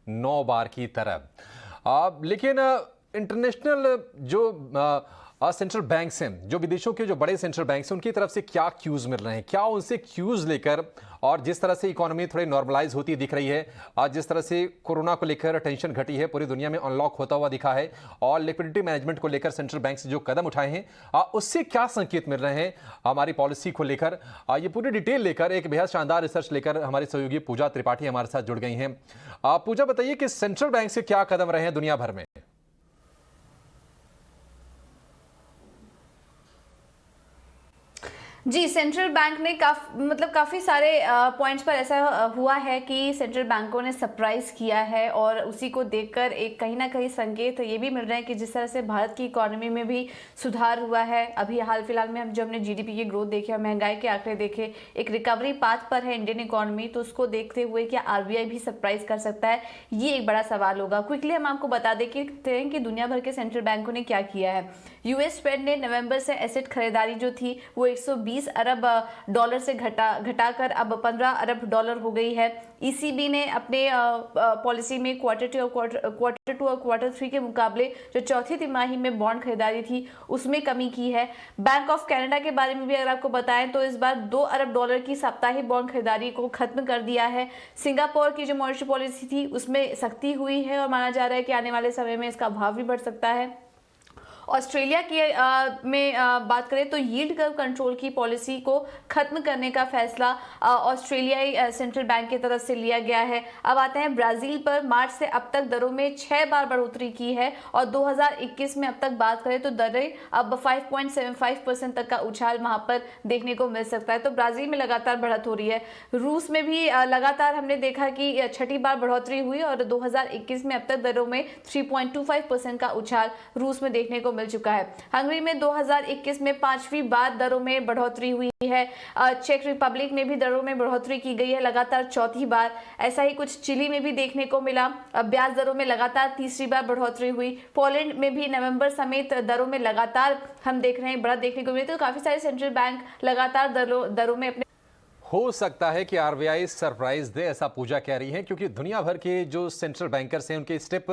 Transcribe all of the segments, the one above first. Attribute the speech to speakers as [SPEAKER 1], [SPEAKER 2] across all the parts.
[SPEAKER 1] 9 बार की तरह। लेकिन इंटरनेशनल जो सेंट्रल बैंक्स हैं, जो विदेशों के जो बड़े सेंट्रल बैंक्स हैं, उनकी तरफ से क्या क्यूज मिल रहे हैं, क्या उनसे क्यूज लेकर और जिस तरह से इकोनॉमी थोड़ी नॉर्मलाइज होती दिख रही है, आज जिस तरह से कोरोना को लेकर टेंशन घटी है, पूरी दुनिया में अनलॉक होता हुआ दिखा है और लिक्विडिटी मैनेजमेंट को लेकर सेंट्रल बैंक से जो कदम उठाए हैं उससे क्या संकेत मिल रहे हैं हमारी पॉलिसी को लेकर, ये पूरी डिटेल लेकर एक बेहद शानदार रिसर्च लेकर हमारी सहयोगी पूजा त्रिपाठी हमारे साथ जुड़ गई हैं। पूजा, बताइए कि सेंट्रल बैंक से क्या कदम रहे हैं दुनिया भर में?
[SPEAKER 2] जी, सेंट्रल बैंक ने काफ़ी सारे पॉइंट्स पर ऐसा हुआ है कि सेंट्रल बैंकों ने सरप्राइज किया है और उसी को देखकर एक कहीं ना कहीं संकेत ये भी मिल रहे हैं कि जिस तरह से भारत की इकोनॉमी में भी सुधार हुआ है। अभी हाल फिलहाल में हमने जीडीपी की ग्रोथ देखे और महंगाई के आंकड़े देखे, एक रिकवरी पाथ पर है इंडियन इकोनॉमी, तो उसको देखते हुए क्या आरबीआई भी सरप्राइज कर सकता है, ये एक बड़ा सवाल होगा। क्विकली हम आपको बता दें कि दुनिया भर के सेंट्रल बैंकों ने क्या किया है। यूएस फेड ने नवंबर से एसेट खरीदारी जो थी वो 120 अरब डॉलर से घटाकर अब 15 अरब डॉलर हो गई है। ईसीबी ने अपने पॉलिसी में क्वार्टर टू और क्वार्टर 3 के मुकाबले जो चौथी तिमाही में बॉन्ड खरीदारी थी उसमें कमी की है। बैंक ऑफ कनाडा के बारे में भी अगर आपको बताएं तो इस बार 2 अरब डॉलर की साप्ताहिक बॉन्ड खरीदारी को खत्म कर दिया है। सिंगापुर की जो मॉनेटरी पॉलिसी थी उसमें सख्ती हुई है और माना जा रहा है कि आने वाले समय में इसका भाव भी बढ़ सकता है। ऑस्ट्रेलिया की में बात करें तो यील्ड कर्व कंट्रोल की पॉलिसी को खत्म करने का फैसला ऑस्ट्रेलियाई सेंट्रल बैंक की तरफ से लिया गया है। अब आते हैं ब्राजील पर। मार्च से अब तक दरों में 6 बार बढ़ोतरी की है और 2021 में अब तक बात करें तो दरें अब 5.75% तक का उछाल वहां पर देखने को मिल सकता है। तो ब्राजील में लगातार बढ़त हो रही है। रूस में भी लगातार हमने देखा कि छठी बार बढ़ोतरी हुई और 2021 में अब तक दरों में 3.25% का उछाल रूस में देखने को मिल चुका है। हंगरी में 2021 में 5वीं बार दरों में बढ़ोतरी हुई है। चेक रिपब्लिक में भी दरों में बढ़ोतरी की गई है, लगातार चौथी बार। ऐसा ही कुछ चिली में भी देखने को मिला। ब्याज दरों में लगातार तीसरी बार बढ़ोतरी हुई। पोलैंड में भी नवंबर समेत दरों में लगातार हम देख रहे हैं बढ़त देखने को मिली। तो काफी सारे सेंट्रल बैंक लगातार दरों में अपने
[SPEAKER 1] हो सकता है कि आरबीआई सरप्राइज दे, ऐसा पूजा कह रही है, क्योंकि दुनिया भर के जो सेंट्रल बैंकर्स हैं उनके स्टेप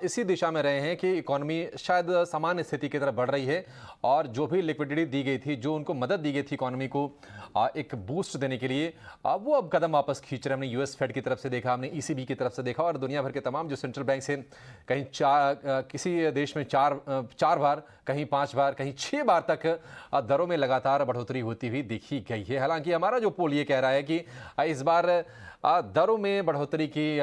[SPEAKER 1] इसी दिशा में रहे हैं कि इकोनॉमी शायद सामान्य स्थिति की तरफ बढ़ रही है और जो भी लिक्विडिटी दी गई थी, जो उनको मदद दी गई थी इकोनॉमी को एक बूस्ट देने के लिए, वो अब कदम वापस खींच रहे हैं। हमने यूएस फेड की तरफ से देखा, हमने ईसीबी की तरफ से देखा और दुनिया भर के तमाम जो सेंट्रल बैंक हैं, कहीं किसी देश में चार बार, कहीं 5 बार, कहीं 6 बार तक दरों में लगातार बढ़ोतरी होती हुई देखी गई है। हालांकि हमारा जो पोल ये कह रहा है कि इस बार दरों में बढ़ोतरी की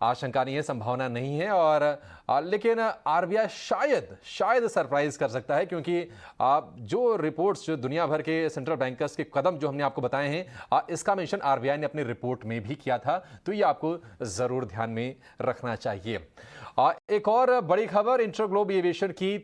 [SPEAKER 1] आशंका नहीं है, संभावना नहीं है, और लेकिन आरबीआई शायद सरप्राइज कर सकता है, क्योंकि जो रिपोर्ट्स जो दुनिया भर के सेंट्रल बैंकर्स के कदम जो हमने आपको बताए हैं, इसका मेंशन आरबीआई ने अपनी रिपोर्ट में भी किया था, तो ये आपको जरूर ध्यान में रखना चाहिए। एक और बड़ी खबर, इंटरग्लोब एविएशन की